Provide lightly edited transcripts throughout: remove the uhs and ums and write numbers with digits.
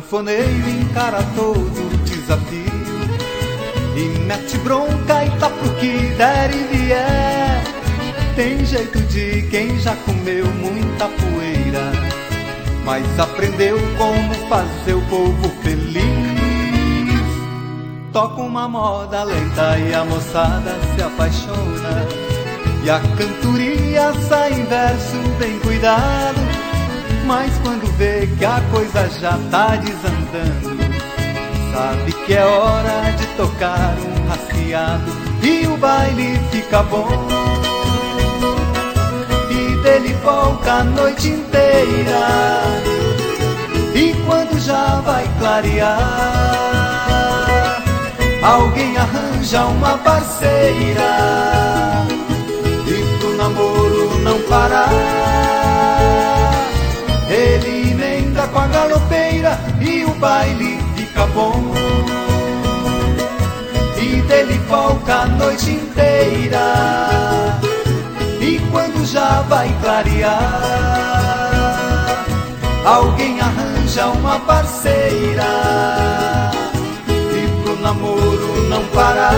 sanfoneiro encara todo desafio e mete bronca e tá pro que der e vier. Tem jeito de quem já comeu muita poeira, mas aprendeu como fazer o povo feliz. Toca uma moda lenta e a moçada se apaixona, e a cantoria sai em verso bem cuidado. Mas quando vê que a coisa já tá desandando, sabe que é hora de tocar um rasqueado e o baile fica bom. E dele folga a noite inteira, e quando já vai clarear, alguém arranja uma parceira, e pro namoro não parar, ele emenda com a galopeira e o baile fica bom. E dele folga a noite inteira, e quando já vai clarear, alguém arranja uma parceira, e pro namoro não parar,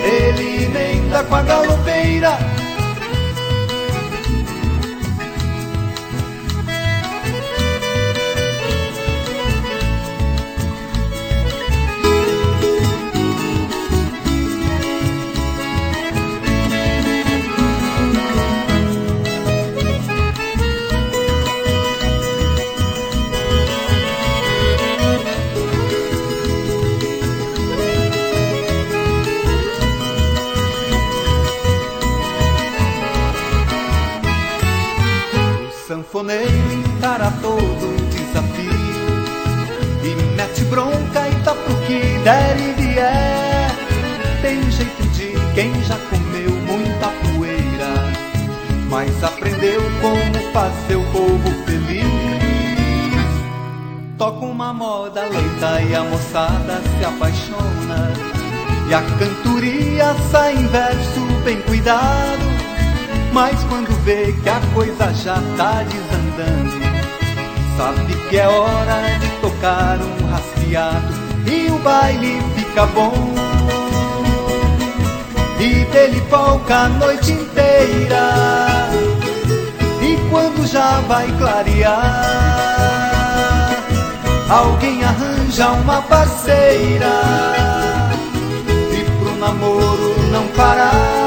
ele emenda com a galopeira. Sanfoneiro encara todo um desafio e mete bronca e tá pro que der e vier. Tem jeito de quem já comeu muita poeira, mas aprendeu como fazer o povo feliz. Toca uma moda lenta e a moçada se apaixona, e a cantoria sai em verso bem cuidado. Mas quando vê que a coisa já tá desandando, sabe que é hora de tocar um rasqueado e o baile fica bom. E dele folga a noite inteira, e quando já vai clarear, alguém arranja uma parceira, e pro namoro não parar,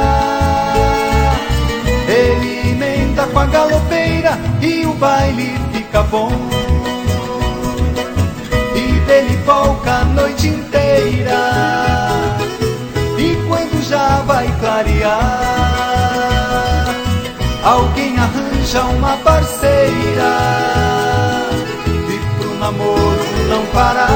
ele emenda com a galopeira e o baile fica bom. E dele folga a noite inteira, e quando já vai clarear, alguém arranja uma parceira, e pro namoro não parar,